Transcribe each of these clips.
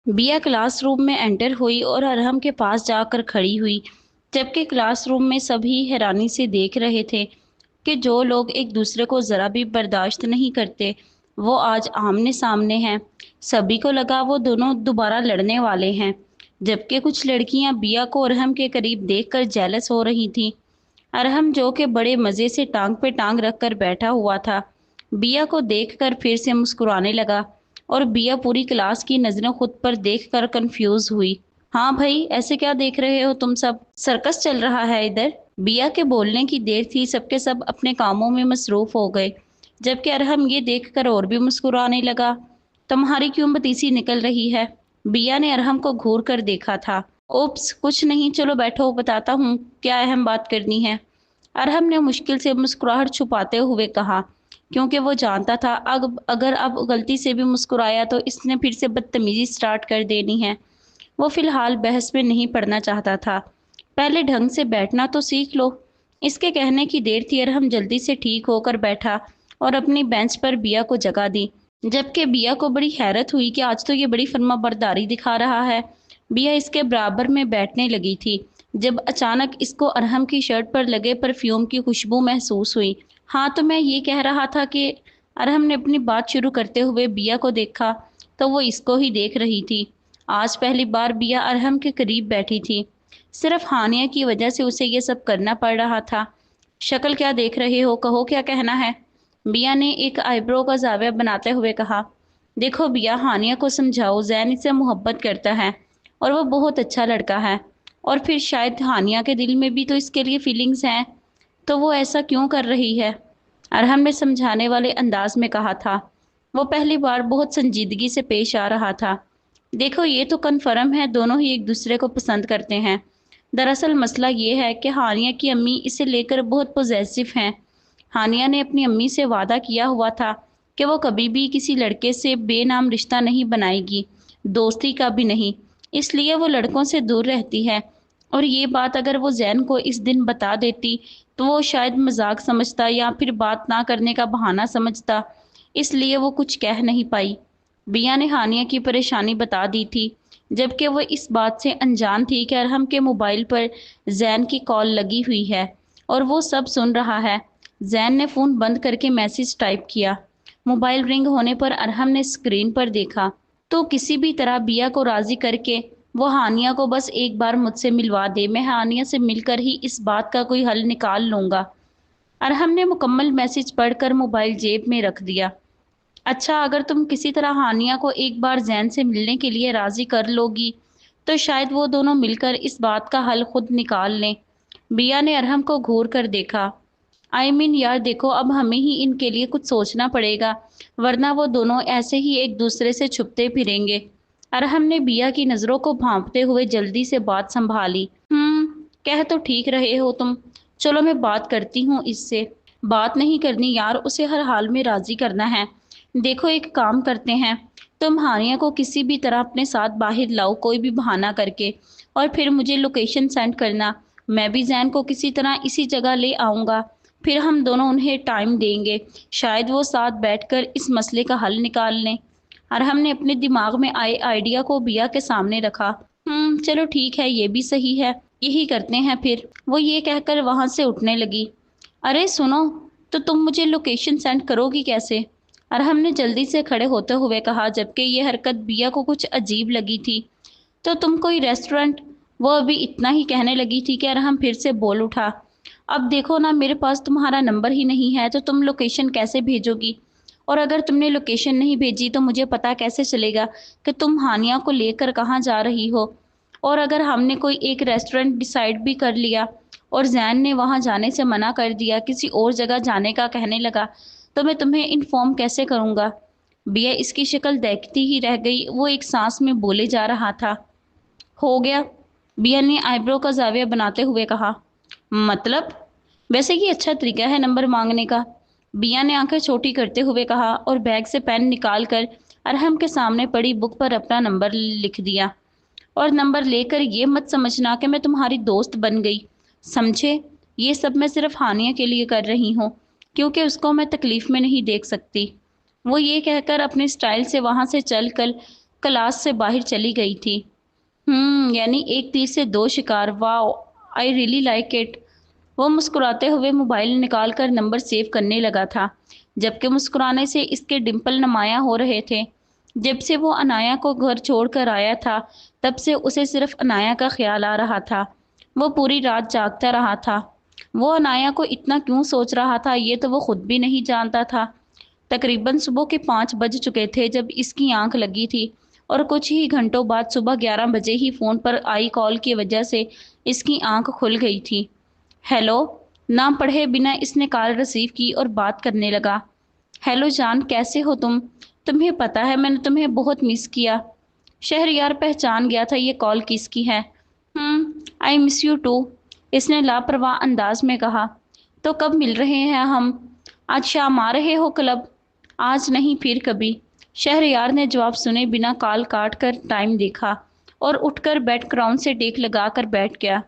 बिया class room में enter हुई और अरहम के पास जाकर खड़ी हुई, जबकि क्लास रूम में सभी हैरानी से देख रहे थे कि जो लोग एक दूसरे को जरा भी बर्दाश्त नहीं करते, वो आज आमने सामने हैं। सभी को लगा वो दोनों दोबारा लड़ने वाले हैं, जबकि कुछ लड़कियां बिया को अरहम के करीब देखकर जेलस हो रही थीं। अरहम जो कि बड़े मजे से टांग पे टांग रखकर बैठा हुआ था, बिया को देखकर फिर से मुस्कुराने लगा और बिया पूरी क्लास की नजरें खुद पर देखकर कंफ्यूज हुई। हाँ भाई, ऐसे क्या देख रहे हो तुम सब? सर्कस चल रहा है इधर। बिया के बोलने की देर थी, सबके सब अपने कामों में मसरूफ हो गए, जबकि अरहम ये देखकर और भी मुस्कुराने लगा। तुम्हारी क्यों बतीसी निकल रही है? बिया ने अरहम को घूर कर देखा था। ओप्स, कुछ नहीं, चलो बैठो, बताता हूँ क्या अहम बात करनी है। अरहम ने मुश्किल से मुस्कुराहट छुपाते हुए कहा, क्योंकि वो जानता था अगर अब गलती से भी मुस्कुराया तो इसने फिर से बदतमीजी स्टार्ट कर देनी है। वो फिलहाल बहस में नहीं पड़ना चाहता था। पहले ढंग से बैठना तो सीख लो। इसके कहने की देर थी, अरहम जल्दी से ठीक होकर बैठा और अपनी बेंच पर बिया को जगह दी, जबकि बिया को बड़ी हैरत हुई कि आज तो ये बड़ी फर्माबरदारी दिखा रहा है। बिया इसके बराबर में बैठने लगी थी जब अचानक इसको अरहम की शर्ट पर लगे परफ्यूम की खुशबू महसूस हुई। हाँ, तो मैं ये कह रहा था कि अरहम ने अपनी बात शुरू करते हुए बिया को देखा तो वो इसको ही देख रही थी। आज पहली बार बिया अरहम के करीब बैठी थी। सिर्फ हानिया की वजह से उसे ये सब करना पड़ रहा था। शक्ल क्या देख रहे हो, कहो क्या कहना है? बिया ने एक आईब्रो का जाविया बनाते हुए कहा। देखो बिया, हानिया को समझाओ, जैन इससे मोहब्बत करता है और वो बहुत अच्छा लड़का है। और फिर शायद हानिया के दिल में भी तो इसके लिए फीलिंग्स हैं, तो वो ऐसा क्यों कर रही है? अरहम ने समझाने वाले अंदाज में कहा था। वो पहली बार बहुत संजीदगी से पेश आ रहा था। देखो, ये तो कन्फर्म है, दोनों ही एक दूसरे को पसंद करते हैं। दरअसल मसला ये है कि हानिया की अम्मी इसे लेकर बहुत पॉजेसिव हैं। हानिया ने अपनी अम्मी से वादा किया हुआ था कि वो कभी भी किसी लड़के से बेनाम रिश्ता नहीं बनाएगी, दोस्ती का भी नहीं। इसलिए वो लड़कों से दूर रहती है। और ये बात अगर वो जैन को इस दिन बता देती तो वो शायद मजाक समझता या फिर बात ना करने का बहाना समझता। इसलिए वो कुछ कह नहीं पाई। बिया ने हानिया की परेशानी बता दी थी, जबकि वो इस बात से अनजान थी कि अरहम के मोबाइल पर जैन की कॉल लगी हुई है और वो सब सुन रहा है। जैन ने फ़ोन बंद करके मैसेज टाइप किया। मोबाइल रिंग होने पर अरहम ने स्क्रीन पर देखा तो किसी भी तरह बिया को राज़ी करके वो हानिया को बस एक बार मुझसे मिलवा दे, मैं हानिया से मिलकर ही इस बात का कोई हल निकाल लूँगा। अरहम ने मुकम्मल मैसेज पढ़कर मोबाइल जेब में रख दिया। अच्छा, अगर तुम किसी तरह हानिया को एक बार जैन से मिलने के लिए राज़ी कर लोगी तो शायद वो दोनों मिलकर इस बात का हल खुद निकाल लें। बिया ने अरहम को घूर कर देखा। यार देखो, अब हमें ही इनके लिए कुछ सोचना पड़ेगा, वरना वो दोनों ऐसे ही एक दूसरे से छुपते फिरेंगे। अरहम ने बिया की नज़रों को भांपते हुए जल्दी से बात संभाली। कह तो ठीक रहे हो तुम। चलो मैं बात करती हूँ इससे। बात नहीं करनी यार, उसे हर हाल में राज़ी करना है। देखो, एक काम करते हैं, तुम हानिया को किसी भी तरह अपने साथ बाहर लाओ, कोई भी बहाना करके, और फिर मुझे लोकेशन सेंड करना। मैं भी जैन को किसी तरह इसी जगह ले आऊँगा। फिर हम दोनों उन्हें टाइम देंगे, शायद वो साथ बैठकर इस मसले का हल निकाल लें। और हमने अपने दिमाग में आए आइडिया को बिया के सामने रखा। चलो ठीक है, ये भी सही है, यही करते हैं फिर। वो ये कहकर वहां से उठने लगी। अरे सुनो, तो तुम मुझे लोकेशन सेंड करोगी कैसे? और हमने जल्दी से खड़े होते हुए कहा, जबकि ये हरकत बिया को कुछ अजीब लगी थी। तो तुम कोई रेस्टोरेंट। वो अभी इतना ही कहने लगी थी कि अरहम फिर से बोल उठा। अब देखो ना, मेरे पास तुम्हारा नंबर ही नहीं है, तो तुम लोकेशन कैसे भेजोगी? और अगर तुमने लोकेशन नहीं भेजी तो मुझे पता कैसे चलेगा कि तुम हानिया को लेकर कहाँ जा रही हो? और अगर हमने कोई एक रेस्टोरेंट डिसाइड भी कर लिया और जैन ने वहाँ जाने से मना कर दिया, किसी और जगह जाने का कहने लगा, तो मैं तुम्हें इन्फॉर्म कैसे करूँगा? बिया इसकी शक्ल देखती ही रह गई। वो एक सांस में बोले जा रहा था। हो गया, बिया ने आईब्रो का जाविया बनाते हुए कहा। मतलब? वैसे ये अच्छा तरीका है नंबर मांगने का, बिया ने आंखें छोटी करते हुए कहा और बैग से पेन निकाल कर अरहम के सामने पड़ी बुक पर अपना नंबर लिख दिया। और नंबर लेकर ये मत समझना कि मैं तुम्हारी दोस्त बन गई, समझे? ये सब मैं सिर्फ हानिया के लिए कर रही हूँ, क्योंकि उसको मैं तकलीफ में नहीं देख सकती। वो ये कहकर अपने स्टाइल से वहां से चल कर क्लास से बाहर चली गई थी। यानी एक तीर से दो शिकार। Wow, I really like it. वो मुस्कुराते हुए मोबाइल निकाल कर नंबर सेव करने लगा था, जबकि मुस्कुराने से इसके डिंपल नुमायां हो रहे थे। जब से वो अनाया को घर छोड़कर आया था, तब से उसे सिर्फ अनाया का ख्याल आ रहा था। वो पूरी रात जागता रहा था। वो अनाया को इतना क्यों सोच रहा था, ये तो वो खुद भी नहीं जानता था। तकरीबन सुबह के 5 बज चुके थे जब इसकी आंख लगी थी, और कुछ ही घंटों बाद सुबह 11 बजे ही फ़ोन पर आई कॉल की वजह से इसकी आंख खुल गई थी। हेलो। नाम पढ़े बिना इसने कॉल रिसीव की और बात करने लगा। हेलो जान, कैसे हो तुम? तुम्हें पता है मैंने तुम्हें बहुत मिस किया। शहरयार पहचान गया था ये कॉल किसकी है। आई मिस यू टू, इसने लापरवाह अंदाज में कहा। तो कब मिल रहे हैं हम? आज शाम आ रहे हो क्लब? आज नहीं, फिर कभी। शहरयार ने जवाब सुने बिना कॉल काट कर टाइम देखा और उठकर बैकग्राउंड से टेक लगा कर बैठ गया।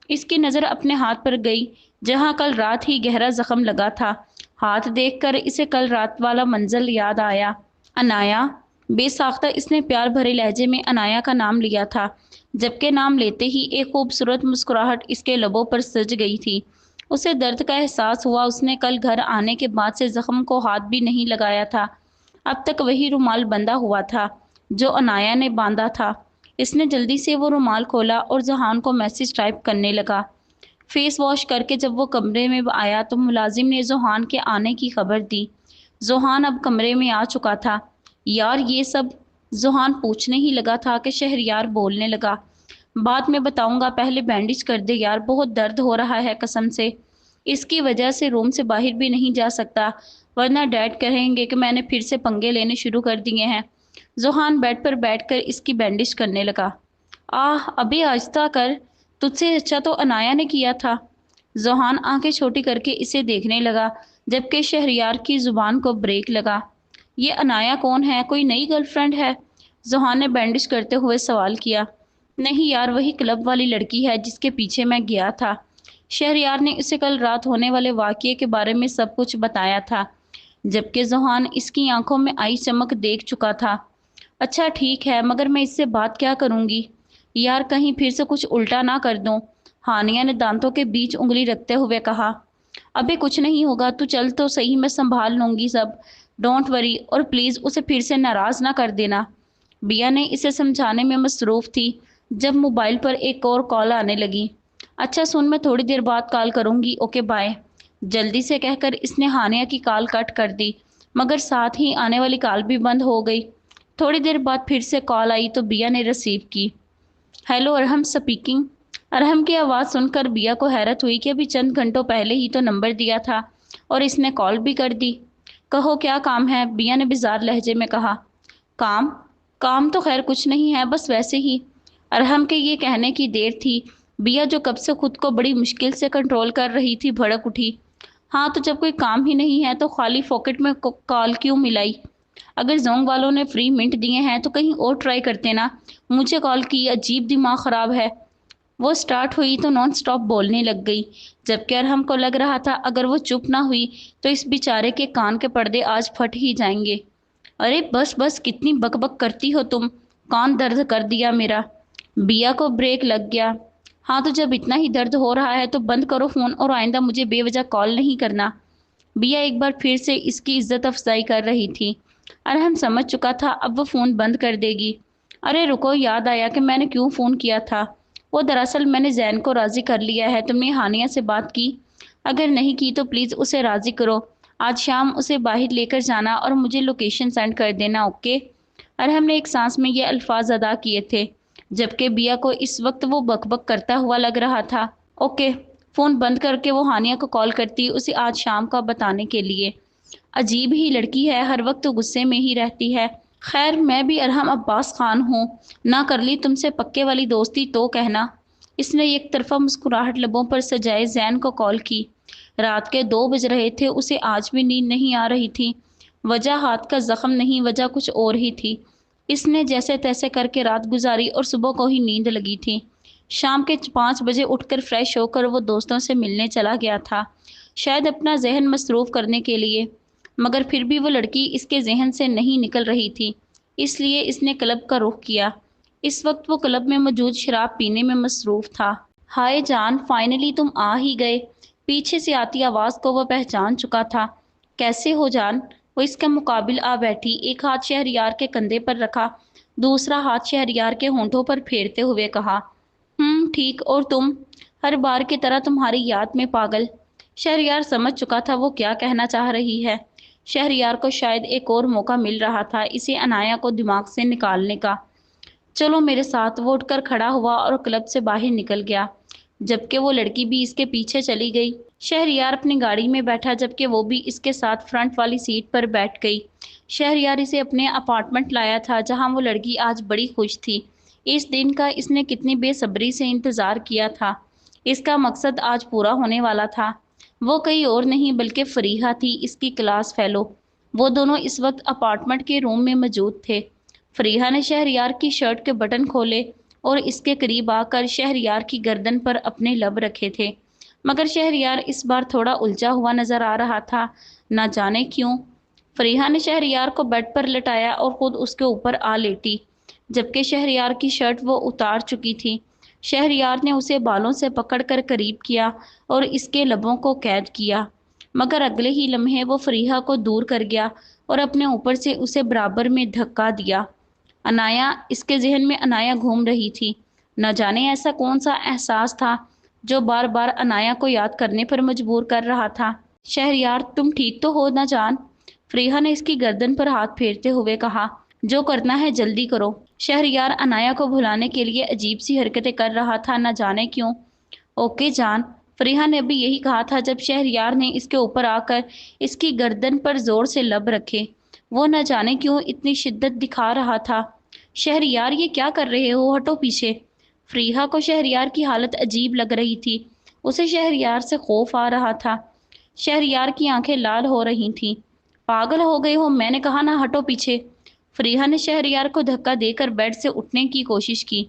इसकी नज़र अपने हाथ पर गई, जहां कल रात ही गहरा जख्म लगा था। हाथ देखकर इसे कल रात वाला मंजर याद आया। अनाया। बेसाख्ता इसने प्यार भरे लहजे में अनाया का नाम लिया था, जबकि नाम लेते ही एक खूबसूरत मुस्कुराहट इसके लबों पर सज गई थी। उसे दर्द का एहसास हुआ। उसने कल घर आने के बाद से जख्म को हाथ भी नहीं लगाया था। अब तक वही रुमाल बंधा हुआ था जो अनाया ने बांधा था। इसने जल्दी से वो रुमाल खोला और जहान को मैसेज टाइप करने लगा। फेस वॉश करके जब वो कमरे में आया तो मुलाजिम ने जोहान के आने की खबर दी। जोहान अब कमरे में आ चुका था। यार ये सब? जोहान पूछने ही लगा था कि शहरयार बोलने लगा। बाद में बताऊंगा, पहले बैंडेज कर दे यार, बहुत दर्द हो रहा है कसम से। इसकी वजह से रूम से बाहर भी नहीं जा सकता, वरना डैड कहेंगे कि मैंने फिर से पंगे लेने शुरू कर दिए हैं। जोहान बेड पर बैठकर इसकी बैंडेज करने लगा। आह, अभी आहिस्ता कर, तुझसे अच्छा तो अनाया ने किया था। जोहान आंखें छोटी करके इसे देखने लगा, जबकि शहरयार की जुबान को ब्रेक लगा। ये अनाया कौन है? कोई नई गर्लफ्रेंड है? जोहान ने बैंडेज करते हुए सवाल किया। नहीं यार, वही क्लब वाली लड़की है जिसके पीछे मैं गया था। शहरयार ने उसे कल रात होने वाले वाकये के बारे में सब कुछ बताया था, जबकि जोहान इसकी आंखों में आई चमक देख चुका था। अच्छा ठीक है, मगर मैं इससे बात क्या करूंगी? यार कहीं फिर से कुछ उल्टा ना कर दूं, हानिया ने दांतों के बीच उंगली रखते हुए कहा। अबे कुछ नहीं होगा, तू चल तो सही, मैं संभाल लूंगी सब। डोंट वरी, और प्लीज उसे फिर से नाराज ना कर देना। बिया ने इसे समझाने में मसरूफ थी जब मोबाइल पर एक और कॉल आने लगी। अच्छा सुन, मैं थोड़ी देर बाद कॉल करूंगी, ओके बाय। जल्दी से कहकर इसने हानिया की कॉल कट कर दी, मगर साथ ही आने वाली कॉल भी बंद हो गई। थोड़ी देर बाद फिर से कॉल आई तो बिया ने रिसीव की। Hello, Arham speaking. अरहम की आवाज़ सुनकर बिया को हैरत हुई कि अभी चंद घंटों पहले ही तो नंबर दिया था और इसने कॉल भी कर दी। कहो क्या काम है? बिया ने बिजार लहजे में कहा। काम? काम तो खैर कुछ नहीं है, बस वैसे ही। अरहम के ये कहने की देर थी। बिया जो कब से खुद को बड़ी मुश्किल से कंट्रोल कर रही थी, भड़क उठी। हाँ तो जब कोई काम ही नहीं है तो खाली पॉकेट में कॉल क्यों मिलाई? अगर जोंग वालों ने फ्री मिंट दिए हैं तो कहीं और ट्राई करते ना। मुझे कॉल की, अजीब दिमाग ख़राब है। वो स्टार्ट हुई तो नॉन स्टॉप बोलने लग गई, जबकि अरहम को लग रहा था अगर वो चुप ना हुई तो इस बेचारे के कान के पर्दे आज फट ही जाएंगे। अरे बस बस, कितनी बकबक करती हो तुम, कान दर्द कर दिया मेरा। बिया को ब्रेक लग गया। हाँ तो जब इतना ही दर्द हो रहा है तो बंद करो फ़ोन और आइंदा मुझे बेवजह कॉल नहीं करना। बिया एक बार फिर से इसकी इज्जत अफजाई कर रही थी। अरहम समझ चुका था अब वो फ़ोन बंद कर देगी। अरे रुको, याद आया कि मैंने क्यों फ़ोन किया था। वो दरअसल मैंने जैन को राज़ी कर लिया है। तुमने हानिया से बात की? अगर नहीं की तो प्लीज़ उसे राज़ी करो। आज शाम उसे बाहर लेकर जाना और मुझे लोकेशन सेंड कर देना, ओके? अरहम ने एक सांस में ये अल्फाज अदा किए थे, जबकि बिया को इस वक्त वो बकबक करता हुआ लग रहा था। ओके। फ़ोन बंद करके वो हानिया को कॉल करती उसे आज शाम का बताने के लिए। अजीब ही लड़की है, हर वक्त तो गुस्से में ही रहती है। खैर मैं भी अरहम अब्बास खान हूँ, ना कर ली तुमसे पक्के वाली दोस्ती तो कहना। इसने एक तरफा मुस्कुराहट लबों पर सजाए जैन को कॉल की। रात के 2 बज रहे थे, उसे आज भी नींद नहीं आ रही थी। वजह हाथ का जख्म नहीं, वजह कुछ और ही थी। इसने जैसे तैसे करके रात गुजारी और सुबह को ही नींद लगी थी। शाम के 5 बजे उठकर फ्रेश होकर वो दोस्तों से मिलने चला गया था, शायद अपना जहन मसरूफ़ करने के लिए, मगर फिर भी वो लड़की इसके जहन से नहीं निकल रही थी। اس لیے اس نے کلب کا رخ کیا۔ اس وقت وہ کلب میں موجود شراب پینے میں مصروف تھا۔ ہائے جان، فائنلی تم آ ہی گئے۔ پیچھے سے آتی آواز کو وہ پہچان چکا تھا۔ کیسے ہو جان؟ وہ اس کے مقابل آ بیٹھی، ایک ہاتھ شہریار کے کندھے پر رکھا، دوسرا ہاتھ شہریار کے ہونٹوں پر پھیرتے ہوئے کہا، ٹھیک، اور تم؟ ہر بار کی طرح تمہاری یاد میں پاگل۔ شہریار سمجھ چکا تھا وہ کیا کہنا چاہ رہی ہے۔ شہریار کو شاید ایک اور موقع مل رہا تھا اسے عنایہ کو دماغ سے نکالنے کا۔ چلو میرے ساتھ، وہ اٹھ کر کھڑا ہوا اور کلب سے باہر نکل گیا، جبکہ وہ لڑکی بھی اس کے پیچھے چلی گئی۔ شہریار اپنی گاڑی میں بیٹھا جبکہ وہ بھی اس کے ساتھ فرنٹ والی سیٹ پر بیٹھ گئی۔ شہریار اسے اپنے اپارٹمنٹ لایا تھا جہاں وہ لڑکی آج بڑی خوش تھی۔ اس دن کا اس نے کتنی بے صبری سے انتظار کیا تھا۔ اس کا مقصد آج پورا ہونے والا تھا۔ وہ کوئی اور نہیں بلکہ فریحہ تھی، اس کی کلاس فیلو۔ وہ دونوں اس وقت اپارٹمنٹ کے روم میں موجود تھے۔ فریحہ نے شہریار کی شرٹ کے بٹن کھولے اور اس کے قریب آ کر شہریار کی گردن پر اپنے لب رکھے تھے، مگر شہریار اس بار تھوڑا الجھا ہوا نظر آ رہا تھا، نہ جانے کیوں۔ فریحہ نے شہریار کو بیڈ پر لٹایا اور خود اس کے اوپر آ لیٹی، جبکہ شہریار کی شرٹ وہ اتار چکی تھی۔ شہریار نے اسے بالوں سے پکڑ کر قریب کیا اور اس کے لبوں کو قید کیا، مگر اگلے ہی لمحے وہ فریحہ کو دور کر گیا اور اپنے اوپر سے اسے برابر میں دھکا دیا۔ عنایہ، اس کے ذہن میں عنایہ گھوم رہی تھی۔ نہ جانے ایسا کون سا احساس تھا جو بار بار عنایہ کو یاد کرنے پر مجبور کر رہا تھا۔ شہریار، تم ٹھیک تو ہو نہ جان؟ فریحہ نے اس کی گردن پر ہاتھ پھیرتے ہوئے کہا۔ جو کرنا ہے جلدی کرو۔ شہریار عنایہ کو بھلانے کے لیے عجیب سی حرکتیں کر رہا تھا، نہ جانے کیوں۔ اوکے جان۔ فریحہ نے بھی یہی کہا تھا جب شہریار نے اس کے اوپر آ کر اس کی گردن پر زور سے لب رکھے۔ وہ نہ جانے کیوں اتنی شدت دکھا رہا تھا۔ شہریار، یہ کیا کر رہے ہو؟ ہٹو پیچھے۔ فریحہ کو شہریار کی حالت عجیب لگ رہی تھی۔ اسے شہریار سے خوف آ رہا تھا۔ شہریار کی آنکھیں لال ہو رہی تھیں۔ پاگل ہو گئے ہو، میں نے کہا نہ ہٹو پیچھے۔ فریحہ نے شہریار کو دھکا دے کر بیڈ سے اٹھنے کی کوشش کی۔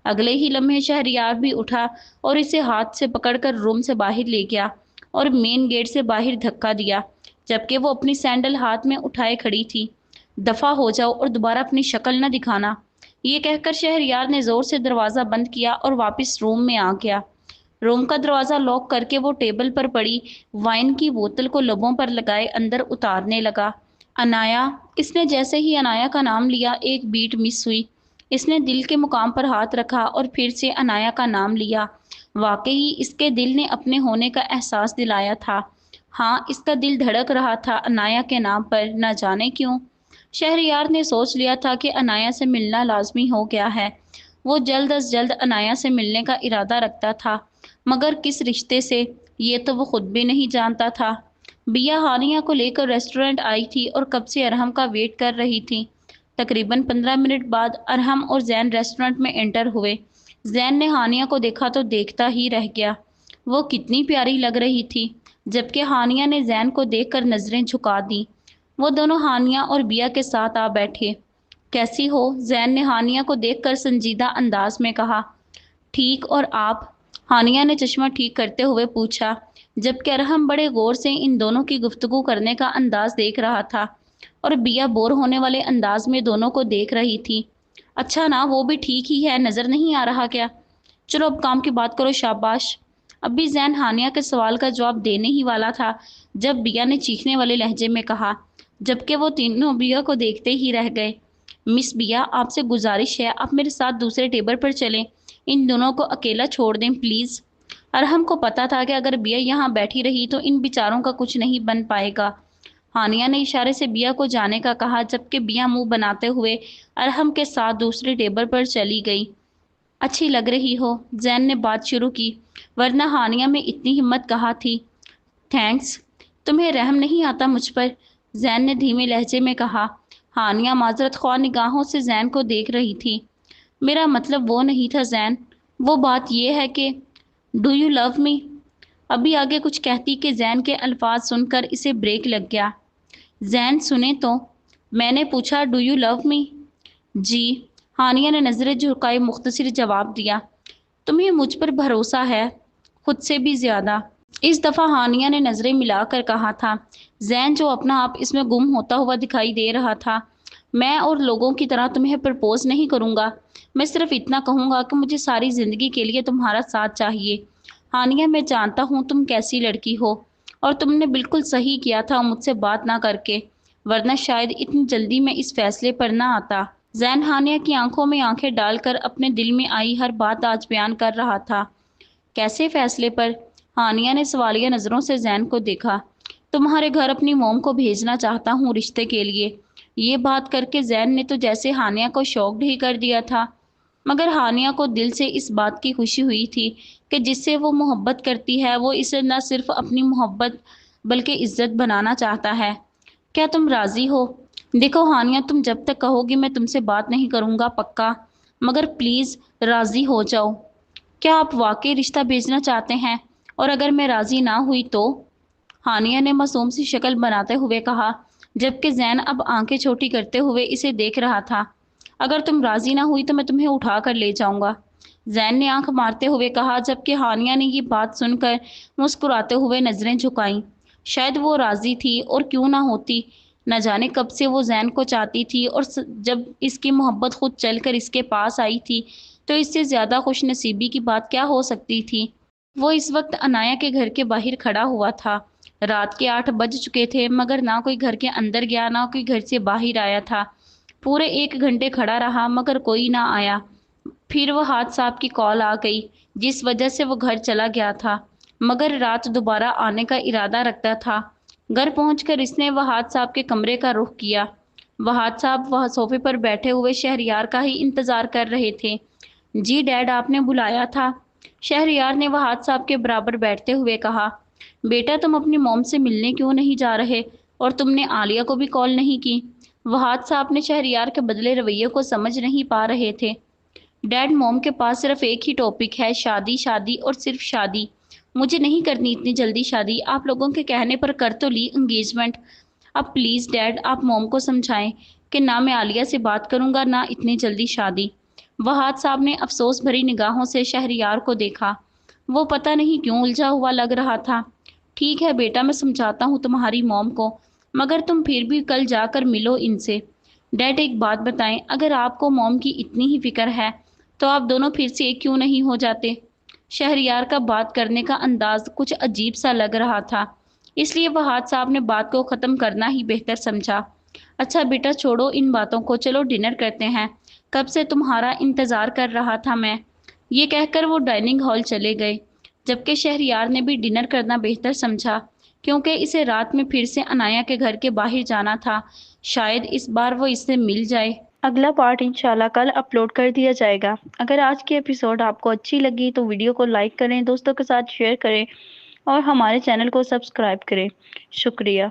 اگلے ہی لمحے شہریار بھی اٹھا اور اسے ہاتھ سے پکڑ کر روم سے باہر لے گیا اور مین گیٹ سے باہر دھکا دیا، جبکہ وہ اپنی سینڈل ہاتھ میں اٹھائے کھڑی تھی۔ دفع ہو جاؤ اور دوبارہ اپنی شکل نہ دکھانا۔ یہ کہہ کر شہریار نے زور سے دروازہ بند کیا اور واپس روم میں آ گیا۔ روم کا دروازہ لاک کر کے وہ ٹیبل پر پڑی وائن کی بوتل کو لبوں پر لگائے اندر اتارنے لگا۔ عنایہ، اس نے جیسے ہی عنایہ کا نام لیا ایک بیٹ مس ہوئی۔ اس نے دل کے مقام پر ہاتھ رکھا اور پھر سے عنایہ کا نام لیا۔ واقعی اس کے دل نے اپنے ہونے کا احساس دلایا تھا۔ ہاں، اس کا دل دھڑک رہا تھا عنایہ کے نام پر، نہ جانے کیوں۔ شہریار نے سوچ لیا تھا کہ عنایہ سے ملنا لازمی ہو گیا ہے۔ وہ جلد از جلد عنایہ سے ملنے کا ارادہ رکھتا تھا، مگر کس رشتے سے، یہ تو وہ خود بھی نہیں جانتا تھا۔ بیا ہانیہ کو لے کر ریسٹورنٹ آئی تھی اور کب سے ارحم کا ویٹ کر رہی تھی۔ تقریباً 15 منٹ بعد ارحم اور زین ریسٹورنٹ میں انٹر ہوئے۔ زین نے ہانیہ کو دیکھا تو دیکھتا ہی رہ گیا۔ وہ کتنی پیاری لگ رہی تھی، جبکہ ہانیہ نے زین کو دیکھ کر نظریں جھکا دیں۔ وہ دونوں ہانیہ اور بیا کے ساتھ آ بیٹھے۔ کیسی ہو؟ زین نے ہانیہ کو دیکھ کر سنجیدہ انداز میں کہا۔ ٹھیک، اور آپ؟ ہانیہ نے چشمہ ٹھیک کرتے ہوئے پوچھا، جبکہ ارحم بڑے غور سے ان دونوں کی گفتگو کرنے کا انداز دیکھ رہا تھا اور بیا بور ہونے والے انداز میں دونوں کو دیکھ رہی تھی۔ اچھا نا، وہ بھی ٹھیک ہی ہے، نظر نہیں آ رہا کیا؟ چلو اب کام کی بات کرو، شاباش۔ اب بھی زین ہانیہ کے سوال کا جواب دینے ہی والا تھا جب بیا نے چیخنے والے لہجے میں کہا، جبکہ وہ تینوں بیا کو دیکھتے ہی رہ گئے۔ مس بیا، آپ سے گزارش ہے، آپ میرے ساتھ دوسرے ٹیبل پر چلیں، ان دونوں کو اکیلا چھوڑ دیں پلیز۔ ارحم کو پتا تھا کہ اگر بیا یہاں بیٹھی رہی تو ان بیچاروں کا کچھ نہیں بن پائے گا۔ ہانیہ نے اشارے سے بیا کو جانے کا کہا، جبکہ بیا منہ بناتے ہوئے ارحم کے ساتھ دوسرے ٹیبل پر چلی گئی۔ اچھی لگ رہی ہو، زین نے بات شروع کی، ورنہ ہانیہ میں اتنی ہمت کہاں تھی۔ تھینکس۔ تمہیں رحم نہیں آتا مجھ پر؟ زین نے دھیمے لہجے میں کہا۔ ہانیہ معذرت خواہ نگاہوں سے زین کو دیکھ رہی تھی۔ میرا مطلب وہ نہیں تھا زین، وہ بات یہ ہے کہ ڈو یو لو می؟ ابھی آگے کچھ کہتی کہ زین کے الفاظ سن کر اسے بریک لگ گیا۔ زین سنیں تو، میں نے پوچھا ڈو یو لو می؟ جی، ہانیہ نے نظریں جھکائے مختصر جواب دیا۔ تمہیں مجھ پر بھروسہ ہے؟ خود سے بھی زیادہ۔ اس دفعہ ہانیہ نے نظریں ملا کر کہا تھا۔ زین، جو اپنا آپ اس میں گم ہوتا ہوا دکھائی دے رہا تھا، میں اور لوگوں کی طرح تمہیں پرپوز نہیں کروں گا، میں صرف اتنا کہوں گا کہ مجھے ساری زندگی کے لیے تمہارا ساتھ چاہیے۔ ہانیہ، میں جانتا ہوں تم کیسی لڑکی ہو، اور تم نے بالکل صحیح کیا تھا مجھ سے بات نہ کر کے، ورنہ شاید اتنی جلدی میں اس فیصلے پر نہ آتا۔ زین ہانیہ کی آنکھوں میں آنکھیں ڈال کر اپنے دل میں آئی ہر بات آج بیان کر رہا تھا۔ کیسے فیصلے پر؟ ہانیہ نے سوالیہ نظروں سے زین کو دیکھا۔ تمہارے گھر اپنی موم کو بھیجنا چاہتا ہوں رشتے کے لیے۔ یہ بات کر کے زین نے تو جیسے ہانیہ کو شوکڈ ہی کر دیا تھا، مگر ہانیہ کو دل سے اس بات کی خوشی ہوئی تھی کہ جس سے وہ محبت کرتی ہے وہ اسے نہ صرف اپنی محبت بلکہ عزت بنانا چاہتا ہے۔ کیا تم راضی ہو؟ دیکھو ہانیہ، تم جب تک کہو گی میں تم سے بات نہیں کروں گا، پکا؟ مگر پلیز راضی ہو جاؤ۔ کیا آپ واقعی رشتہ بھیجنا چاہتے ہیں؟ اور اگر میں راضی نہ ہوئی تو؟ ہانیہ نے معصوم سی شکل بناتے ہوئے کہا، جبکہ زین اب آنکھیں چھوٹی کرتے ہوئے اسے دیکھ رہا تھا۔ اگر تم راضی نہ ہوئی تو میں تمہیں اٹھا کر لے جاؤں گا، زین نے آنکھ مارتے ہوئے کہا، جبکہ ہانیہ نے یہ بات سن کر مسکراتے ہوئے نظریں جھکائیں۔ شاید وہ راضی تھی، اور کیوں نہ ہوتی، نہ جانے کب سے وہ زین کو چاہتی تھی، اور جب اس کی محبت خود چل کر اس کے پاس آئی تھی تو اس سے زیادہ خوش نصیبی کی بات کیا ہو سکتی تھی۔ وہ اس وقت عنایہ کے گھر کے باہر کھڑا ہوا تھا۔ رات کے 8 بج چکے تھے، مگر نہ کوئی گھر کے اندر گیا نہ کوئی گھر سے باہر آیا تھا۔ پورے 1 گھنٹے کھڑا رہا مگر کوئی نہ آیا۔ پھر وہ حاج صاحب کی کال آ گئی، جس وجہ سے وہ گھر چلا گیا تھا، مگر رات دوبارہ آنے کا ارادہ رکھتا تھا۔ گھر پہنچ کر اس نے وہاد صاحب کے کمرے کا رخ کیا۔ وہاد صاحب وہ صوفے پر بیٹھے ہوئے شہریار کا ہی انتظار کر رہے تھے۔ جی ڈیڈ، آپ نے بلایا تھا؟ شہریار نے وہاد صاحب کے برابر بیٹھتے ہوئے کہا۔ بیٹا، تم اپنی موم سے ملنے کیوں نہیں جا رہے؟ اور تم نے عالیہ کو بھی کال نہیں کی؟ وہاد صاحب نے شہریار کے بدلے رویے کو سمجھ نہیں پا رہے تھے۔ ڈیڈ، موم کے پاس صرف ایک ہی ٹاپک ہے، شادی شادی اور صرف شادی۔ مجھے نہیں کرنی اتنی جلدی شادی، آپ لوگوں کے کہنے پر کر تو لی انگیجمنٹ۔ اب پلیز ڈیڈ، آپ موم کو سمجھائیں کہ نہ میں عالیہ سے بات کروں گا نہ اتنی جلدی شادی۔ وہاد صاحب نے افسوس بھری نگاہوں سے شہریار کو دیکھا۔ وہ پتہ نہیں کیوں الجھا ہوا لگ رہا تھا۔ ٹھیک ہے بیٹا، میں سمجھاتا ہوں تمہاری موم کو، مگر تم پھر بھی کل جا کر ملو ان سے۔ ڈیڈ، ایک بات بتائیں، اگر آپ کو موم کی اتنی ہی فکر ہے تو آپ دونوں پھر سے ایک کیوں نہیں ہو جاتے؟ شہریار کا بات کرنے کا انداز کچھ عجیب سا لگ رہا تھا، اس لیے وہاد صاحب نے بات کو ختم کرنا ہی بہتر سمجھا۔ اچھا بیٹا، چھوڑو ان باتوں کو، چلو ڈنر کرتے ہیں، کب سے تمہارا انتظار کر رہا تھا میں۔ یہ کہہ کر وہ ڈائننگ ہال چلے گئے، جبکہ شہریار نے بھی ڈنر کرنا بہتر سمجھا، کیونکہ اسے رات میں پھر سے عنایہ کے گھر کے باہر جانا تھا، شاید اس بار وہ اس سے مل جائے۔ اگلا پارٹ انشاءاللہ کل اپلوڈ کر دیا جائے گا۔ اگر آج کی ایپیسوڈ آپ کو اچھی لگی تو ویڈیو کو لائک کریں، دوستوں کے ساتھ شیئر کریں اور ہمارے چینل کو سبسکرائب کریں۔ شکریہ۔